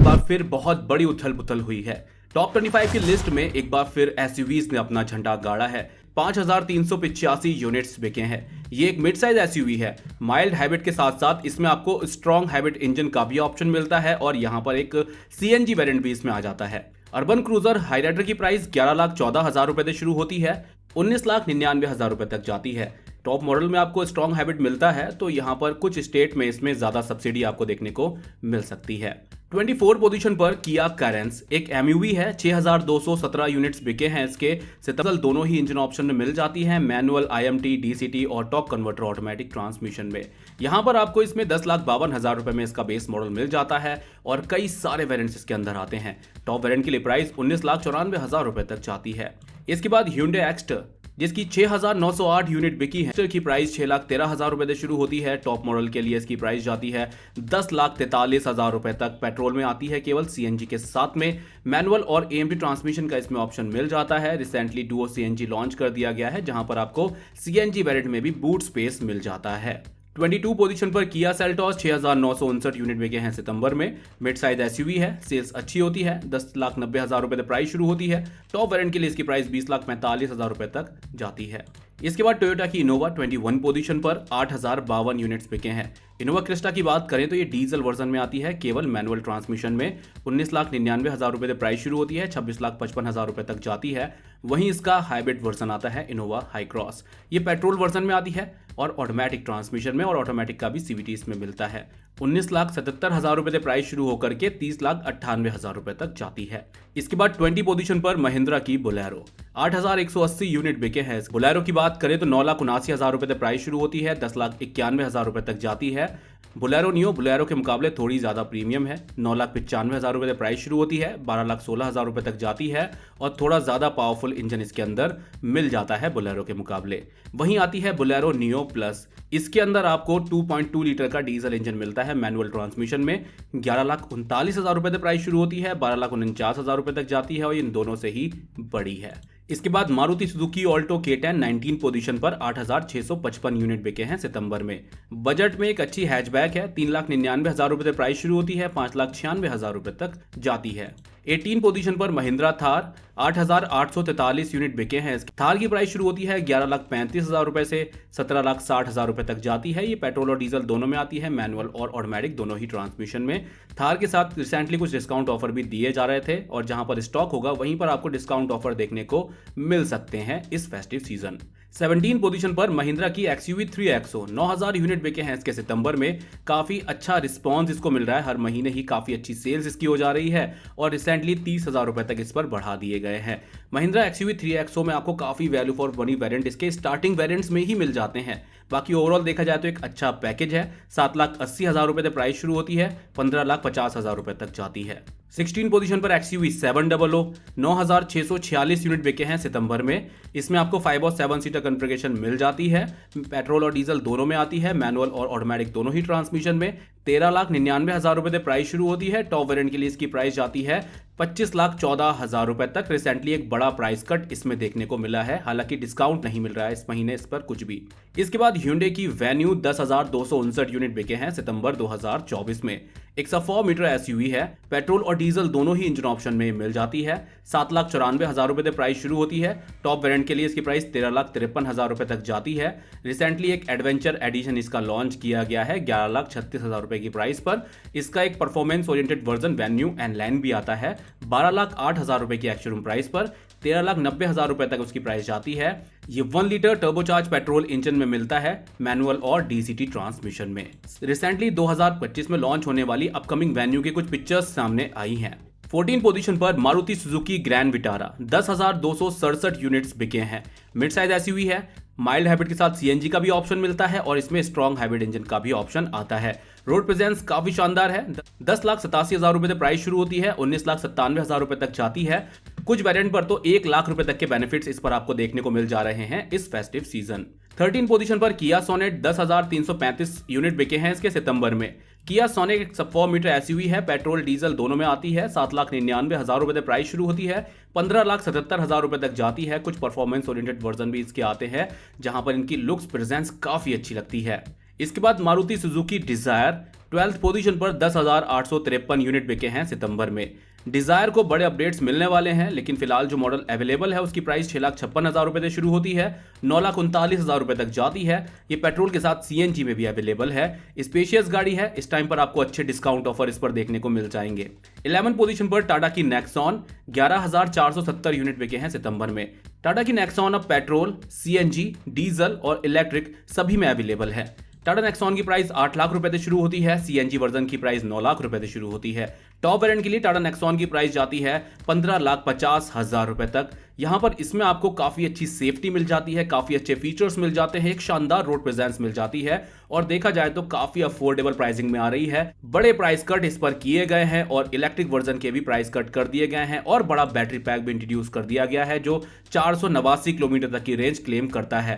बार फिर बहुत बड़ी उथल पुथल हुई है। टॉप 25 की लिस्ट में एक बार फिर एसयूवीज ने अपना झंडा गाड़ा है। 5,385 यूनिट्स बिके हैं। ये एक मिड साइज एसयूवी है। माइल्ड हाइब्रिड के साथ साथ इसमें आपको स्ट्रॉन्ग हाइब्रिड इंजन का भी ऑप्शन मिलता है और यहाँ पर एक सीएनजी वेरिएंट भी इसमें आ जाता है। अर्बन क्रूजर हाईराइडर की प्राइस 11,14,000 रुपए से शुरू होती है, 19,99,000 रुपए तक जाती है। टॉप मॉडल में आपको स्ट्रॉन्ग हाइब्रिड मिलता है, तो यहाँ पर कुछ स्टेट में इसमें ज्यादा सब्सिडी आपको देखने को मिल सकती है। 24 पोजीशन पर किया कैरेंस एक एमयूवी है। 6,217 यूनिट्स बिके हैं इसके। सितंबर दोनों ही इंजन ऑप्शन में मिल जाती है, मैनुअल, आईएमटी, डीसीटी और टॉर्क कन्वर्टर ऑटोमेटिक ट्रांसमिशन में। यहाँ पर आपको इसमें 10,52,000 रुपए में इसका बेस मॉडल मिल जाता है और कई सारे वेरिएंट्स इसके अंदर आते हैं। टॉप वेरिएंट के लिए प्राइस 19,94,000 रुपए तक जाती है। इसके बाद Hyundai एक्स्टर जिसकी 6,908 यूनिट बिकी है। एक्स्टर की प्राइस 6,13,000 रुपए से शुरू होती है। टॉप मॉडल के लिए इसकी प्राइस जाती है 10,43,000 रुपए तक। पेट्रोल में आती है केवल, सीएनजी के साथ में मैनुअल और एएमटी ट्रांसमिशन का इसमें ऑप्शन मिल जाता है। रिसेंटली डुओ सीएनजी लॉन्च कर दिया गया है, जहां पर आपको सीएनजी वेरिएंट में भी बूट स्पेस मिल जाता है। 22 पोजीशन पर किया सेल्टॉस 6,959 यूनिट बिके हैं सितंबर में। मिड साइज एसयूवी है, सेल्स अच्छी होती है। 10,90,000 रुपए से प्राइस शुरू होती है। टॉप वेरिएंट के लिए इसकी प्राइस 20,45,000 रुपए तक जाती है। इसके बाद टोयोटा की इनोवा 21 पोजीशन पर 8,052 यूनिट्स बिके हैं। इनोवा क्रिस्टा की बात करें तो ये डीजल वर्जन में आती है, केवल मैनुअल ट्रांसमिशन में। 19,99,000 रुपए से प्राइस शुरू होती है, 26,55,000 रुपए तक जाती है। वहीं इसका हाइब्रिड वर्जन आता है इनोवा हाई क्रॉस। ये पेट्रोल वर्जन में आती है और ऑटोमेटिक ट्रांसमिशन में, और ऑटोमेटिक का भी सीवीटी इसमें मिलता है। 19,77,000 रुपए से प्राइस शुरू होकर के 30,98,000 रुपए तक जाती है। इसके बाद 20 पोजीशन पर महिंद्रा की बोलेरो 8,180 यूनिट बिके हैं। बोलेरो की बात करें तो 9,79,000 रुपए से प्राइस शुरू होती है, 10,91,000 रुपए तक जाती है। बोलेरो नियो बोलेरो के मुकाबले थोड़ी ज्यादा प्रीमियम है। 9,95,000 रुपए से प्राइस शुरू होती है, 12,16,000 रुपए तक जाती है और थोड़ा ज्यादा पावरफुल इंजन इसके अंदर मिल जाता है बोलेरो के मुकाबले। वहीं आती है बोलेरो नियो प्लस। इसके अंदर आपको 2.2 लीटर का डीजल इंजन मिलता है मैनुअल ट्रांसमिशन में। 11,39,000 रुपए से प्राइस शुरू होती है, 12,49,000 रुपए तक जाती है और इन दोनों से ही बड़ी है। इसके बाद Maruti Suzuki Alto K10 19 position पर 8,655 यूनिट बिके हैं सितंबर में। बजट में एक अच्छी हैचबैक है। 3,99,000 रुपए से प्राइस शुरू होती है, 5,96,000 रुपए तक जाती है। 18 पोजीशन पर महिंद्रा थार 8,843 यूनिट बिके हैं। थार की प्राइस शुरू होती है 11,35,000 रुपए से 17,60,000 रुपए तक जाती है। ये पेट्रोल और डीजल दोनों में आती है, मैनुअल और ऑटोमेटिक दोनों ही ट्रांसमिशन में। थार के साथ रिसेंटली कुछ डिस्काउंट ऑफर भी दिए जा रहे थे और जहां पर स्टॉक होगा वहीं पर आपको डिस्काउंट ऑफर देखने को मिल सकते हैं इस फेस्टिव सीजन। 17 पोजीशन पर महिंद्रा की XUV 3XO 9,000 यूनिट बिके हैं इसके सितंबर में। काफी अच्छा रिस्पांस इसको मिल रहा है, हर महीने ही काफी अच्छी सेल्स इसकी हो जा रही है और रिसेंटली 30,000 रुपए तक इस पर बढ़ा दिए गए हैं। महिंद्रा XUV 3XO में आपको काफी वैल्यू फॉर मनी वेरिएंट इसके स्टार्टिंग वेरिएंट्स में ही मिल जाते हैं। बाकी ओवरऑल देखा जाए तो एक अच्छा पैकेज है। 7,80,000 रुपए से प्राइस शुरू होती है, 15,50,000 रुपए तक जाती है। 16 पोजीशन पर XUV 700 9,646 यूनिट बिके हैं सितंबर में। इसमें आपको 5 और 7 सीटर कॉन्फ़िगरेशन मिल जाती है। पेट्रोल और डीजल दोनों में आती है, मैनुअल और ऑटोमेटिक दोनों ही ट्रांसमिशन में। 13,99,000 रुपए से प्राइस शुरू होती है। टॉप वेरिएंट के लिए इसकी प्राइस जाती है 25,14,000 रुपए तक। रिसेंटली एक बड़ा प्राइस कट इसमें देखने को मिला है, हालांकि डिस्काउंट नहीं मिल रहा है इस महीने इस पर कुछ भी। इसके बाद Hyundai की वेन्यू 10,259 यूनिट बिके हैं सितंबर 2024 में। एक 104 मीटर एसयूवी है, पेट्रोल और डीजल दोनों ही इंजन ऑप्शन में मिल जाती है। 7,94,000 रुपए से प्राइस शुरू होती है। टॉप वेरिएंट के लिए इसकी प्राइस 13,53,000 रुपए तक जाती है। रिसेंटली एक एडवेंचर एडिशन इसका लॉन्च किया गया है 11,36,000 रुपए की प्राइस पर। इसका एक performance oriented version venue and line भी आता है 12,08,000 रुपए की एक्स-शोरूम प्राइस पर। 13,90,000 रुपए तक उसकी प्राइस जाती है। ये 1 लीटर टर्बोचार्ज पेट्रोल इंजन में मिलता है, मैनुअल और डीसीटी ट्रांसमिशन में। रिसेंटली 2025 में लॉन्च होने वाली अपकमिंग वेन्यू की कुछ पिक्चर्स सामने आई हैं। 14 पोजीशन पर Maruti Suzuki grand Vitara 10,267 units बिके हैं। मिड साइज एसयूवी है, माइल्ड हाइब्रिड के साथ सीएनजी का भी ऑप्शन मिलता है और इसमें स्ट्रॉन्ग हाइब्रिड इंजन का भी ऑप्शन आता है। रोड प्रेजेंस काफी शानदार है। 10,87,000 रुपए से प्राइस शुरू होती है, 19,97,000 रुपए तक जाती है। कुछ वेरिएंट पर तो 1 लाख रुपए तक के बेनिफिट्स इस पर आपको देखने को मिल जा रहे हैं इस फेस्टिव सीजन। 13 पोजीशन पर किया सोनेट 10,335 यूनिट बिके हैं इसके सितंबर में। किया सोनेट एक सब 4 मीटर एसयूवी है, पेट्रोल डीजल दोनों में आती है। 7,99,000 रुपए से प्राइस शुरू होती है, 15,77,000 रुपए तक जाती है। कुछ परफॉर्मेंस ओरिएंटेड वर्जन भी इसके आते हैं जहां पर इनकी लुक्स प्रेजेंस काफी अच्छी लगती है। इसके बाद Maruti Suzuki Dzire 12th position पर 10,853 यूनिट बिके हैं सितंबर में। डिजायर को बड़े अपडेट्स मिलने वाले हैं, लेकिन फिलहाल जो मॉडल अवेलेबल है उसकी प्राइस 6,56,000 रुपए से शुरू होती है, 9,39,000 रुपए तक जाती है। ये पेट्रोल के साथ सीएनजी में भी अवेलेबल है। स्पेशियस गाड़ी है, इस टाइम पर आपको अच्छे डिस्काउंट ऑफर इस पर देखने को मिल जाएंगे। 11 पोजीशन पर टाटा की नेक्सॉन 11,470 यूनिट बिके हैं सितंबर में। टाटा की नेक्सॉन अब पेट्रोल, सीएनजी, डीजल और इलेक्ट्रिक सभी में अवेलेबल है। टाटा नेक्सॉन की प्राइस 8 लाख रुपए से शुरू होती है, सीएनजी वर्जन की प्राइस 9 लाख रुपए से शुरू होती है। टॉप वेरिएंट के लिए टाटा नेक्सॉन की प्राइस जाती है 15,50,000 रुपए तक। यहां पर इसमें आपको काफी अच्छी सेफ्टी मिल जाती है, काफी अच्छे फीचर्स मिल जाते हैं, एक शानदार रोड प्रेजेंस मिल जाती है और देखा जाए तो काफी अफोर्डेबल प्राइसिंग में आ रही है। बड़े प्राइस कट इस पर किए गए हैं और इलेक्ट्रिक वर्जन के भी प्राइस कट कर दिए गए हैं और बड़ा बैटरी पैक भी इंट्रोड्यूस कर दिया गया है जो 489 किलोमीटर तक की रेंज क्लेम करता है।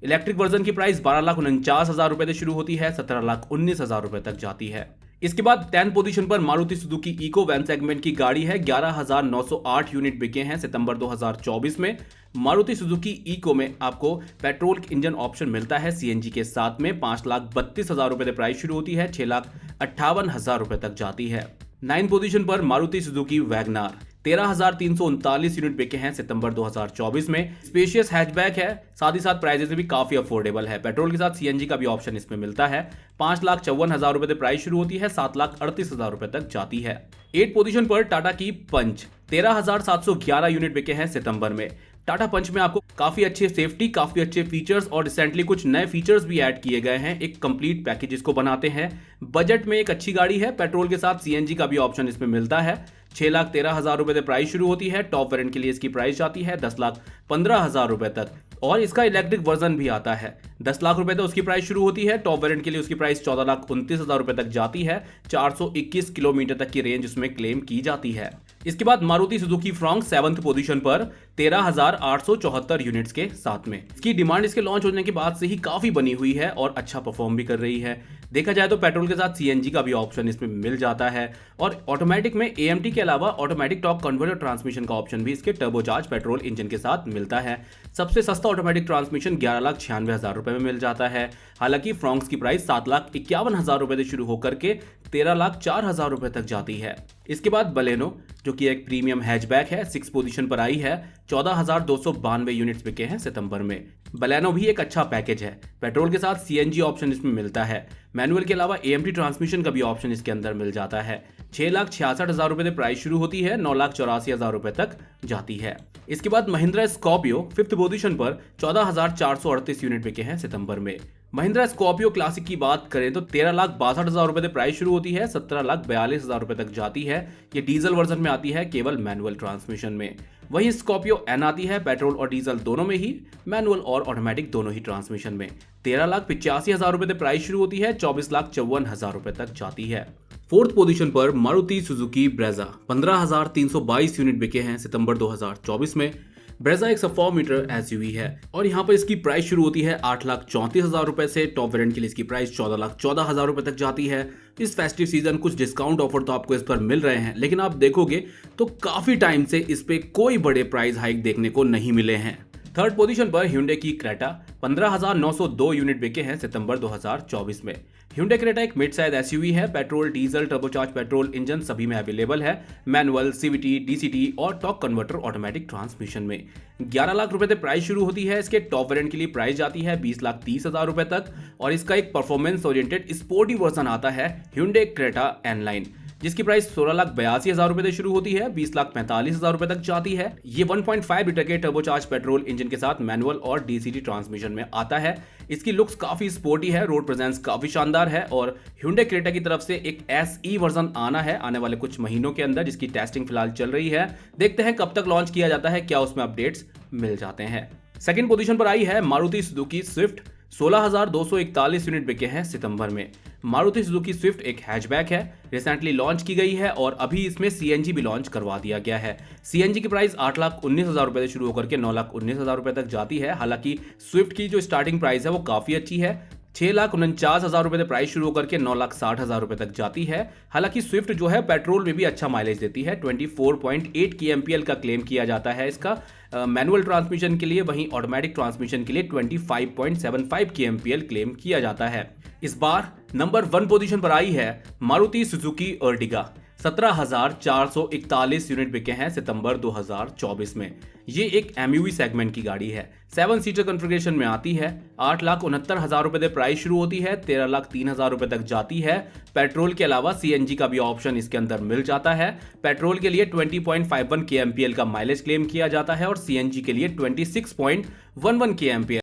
इलेक्ट्रिक वर्जन की प्राइस 12,49,000 रुपए से शुरू होती है, 17,19,000 रुपए तक जाती है। इसके बाद 10th पोजीशन पर Maruti Suzuki eco van segment की गाड़ी है, 11,908 यूनिट बिके हैं सितंबर 2024 में। मारुति सुजुकी इको में आपको पेट्रोल इंजन ऑप्शन मिलता है, सीएनजी के साथ में 5,32,000 रुपए से प्राइस शुरू होती है, 6,58,000 रुपए तक जाती है। 9th पोजीशन पर मारुति सुजुकी वैगनार 13,339 यूनिट बिके हैं सितंबर 2024 में। स्पेशियस हैचबैक है, साथ ही साथ प्राइजेस भी काफी अफोर्डेबल है। पेट्रोल के साथ सीएनजी का भी ऑप्शन इसमें मिलता है। 5,54,000 रुपए से प्राइस शुरू होती है, 7,38,000 रुपए तक जाती है। 8th पोजीशन पर टाटा की पंच 13,711 यूनिट बिके हैं सितंबर में। टाटा पंच में आपको काफी अच्छे सेफ्टी, काफी अच्छे फीचर्स और रिसेंटली कुछ नए फीचर्स भी ऐड किए गए हैं। एक कंप्लीट पैकेज इसको बनाते हैं। बजट में एक अच्छी गाड़ी है, पेट्रोल के साथ सीएनजी का भी ऑप्शन इसमें मिलता है। 6,13,000 रुपए से प्राइस शुरू होती है। टॉप वेरिएंट के लिए इसकी प्राइस जाती है 10,15,000 रुपए तक और इसका इलेक्ट्रिक वर्जन भी आता है। 10 लाख रुपए तक उसकी प्राइस शुरू होती है। टॉप वेरिएंट के लिए उसकी प्राइस 14,29,000 रुपए तक जाती है। 421 किलोमीटर तक की रेंज उसमें क्लेम की जाती है। इसके बाद मारुति सुजुकी फ्रॉन्क 7th पोजीशन पर 13,874 यूनिट्स के साथ में। इसकी डिमांड इसके लॉन्च होने के बाद से ही काफी बनी हुई है और अच्छा परफॉर्म भी कर रही है। देखा जाए तो पेट्रोल के साथ सीएनजी का भी ऑप्शन इसमें मिल जाता है और ऑटोमेटिक में एएमटी के अलावा ऑटोमेटिक टॉर्क कन्वर्टर ट्रांसमिशन का ऑप्शन भी इसके टर्बोचार्ज पेट्रोल इंजन के साथ मिलता है। सबसे सस्ता ऑटोमेटिक ट्रांसमिशन 11,96,000 रुपए में मिल जाता है। हालांकि फ्रॉन्क्स की प्राइस 7,51,000 रुपए से शुरू होकर के 13,04,000 रुपए तक जाती है। इसके बाद बलेनो जो कि एक प्रीमियम हैचबैक है, 6th पोजीशन पर आई है। 14,292 यूनिट्स बिके हैं सितंबर में। बलेनो भी एक अच्छा पैकेज है। पेट्रोल के साथ सीएनजी ऑप्शन इसमें मिलता है। मैनुअल के अलावा एएमटी ट्रांसमिशन का भी ऑप्शन इसके अंदर मिल जाता है। 6,66,000 रुपए से प्राइस शुरू होती है, 9,84,000 रुपए तक जाती है। इसके बाद महिंद्रा स्कॉर्पियो 5th पोजीशन पर 14,438 यूनिट बिके हैं सितंबर में। महिंद्रा स्कॉर्पियो क्लासिक की बात करें तो 13,62,000 रुपए से प्राइस शुरू होती है, 17,42,000 रुपए तक जाती है। ये डीजल वर्जन में आती है, केवल मैनुअल ट्रांसमिशन में। वहीं स्कॉर्पियो एन आती है पेट्रोल और डीजल दोनों में ही, मैनुअल और ऑटोमेटिक दोनों ही ट्रांसमिशन में। 13,85,000 रुपए से प्राइस शुरू होती है, 24,54,000 रुपए तक जाती है। 4th पोजीशन पर मारुति सुजुकी ब्रेजा 15,322 यूनिट बिके हैं सितंबर 2024 में। ब्रेजा एक सब 4 मीटर एसयूवी है और यहाँ पर इसकी प्राइस शुरू होती है 8,34,000 रुपए से। टॉप वेरिएंट के लिए इसकी प्राइस 14,14,000 रुपए तक जाती है। इस फेस्टिव सीजन कुछ डिस्काउंट ऑफर तो आपको इस पर मिल रहे हैं, लेकिन आप देखोगे तो काफी टाइम से इस पे कोई बड़े प्राइस हाइक देखने को नहीं मिले हैं। 3rd पोजीशन पर Hyundai की क्रेटा 15,902 यूनिट बिके हैं सितंबर 2024 में। Hyundai क्रेटा एक मिड साइज एसयूवी है। Petrol, diesel, turbocharge petrol engine सभी में अवेलेबल है। मैनुअल, सीवीटी, डीसीटी और टॉर्क कन्वर्टर ऑटोमेटिक ट्रांसमिशन में। 11 लाख रुपए से प्राइस शुरू होती है। इसके टॉप वेरिएंट के लिए प्राइस जाती है 20,30,000 रुपए तक और इसका एक परफॉर्मेंस ओरिएंटेड स्पोर्टी वर्जन आता है Hyundai क्रेटा एनलाइन, जिसकी प्राइस 16,82,000 रुपए से शुरू होती है, 20,45,000 रुपए तक जाती है। ये 1.5 लीटर के टर्बोचार्ज पेट्रोल इंजन के साथ मैनुअल और डीसीटी ट्रांसमिशन में आता है। इसकी लुक्स काफी स्पोर्टी है, रोड प्रेजेंस काफी शानदार है और Hyundai क्रेटा की तरफ से एक एसई वर्जन आना है आने वाले कुछ महीनों के अंदर, जिसकी टेस्टिंग फिलहाल चल रही है। देखते हैं कब तक लॉन्च किया जाता है, क्या उसमें अपडेट्स मिल जाते हैं। 2nd पोजीशन पर आई है मारुति सुजुकी स्विफ्ट 16,241 यूनिट बिके हैं सितंबर में। मारुति सुजुकी स्विफ्ट एक हैचबैक है, रिसेंटली लॉन्च की गई है और अभी इसमें सीएनजी भी लॉन्च करवा दिया गया है। सीएनजी की प्राइस 8,19,000 रुपए से शुरू होकर के 9,19,000 रुपए तक जाती है। हालांकि स्विफ्ट की जो स्टार्टिंग प्राइस है वो काफी अच्छी है, 6,49,000 रुपए से प्राइस शुरू होकर के 9,60,000 रुपए तक जाती है। हालांकि स्विफ्ट जो है पेट्रोल में भी अच्छा माइलेज देती है। 24.8 kmpl का क्लेम किया जाता है इसका मैनुअल ट्रांसमिशन के लिए, वहीं ऑटोमेटिक ट्रांसमिशन के लिए 25.75 kmpl क्लेम किया जाता है। इस बार नंबर 1 पोजीशन पर आई है मारुति सुजुकी अर्टिगा। 17,441 यूनिट बिके हैं सितंबर 2024 में। ये एक एमयूवी सेगमेंट की गाड़ी है। 7 सीटर कॉन्फ़िगरेशन में आती है। 8,69,000 रुपए से प्राइस शुरू होती है, 13,03,000 रुपए तक जाती है। पेट्रोल के अलावा सीएनजी का भी ऑप्शन इसके अंदर मिल जाता है। पेट्रोल के लिए 20.51 kmpl का माइलेज क्लेम किया जाता है और सीएनजी के लिए 26.11 kmpl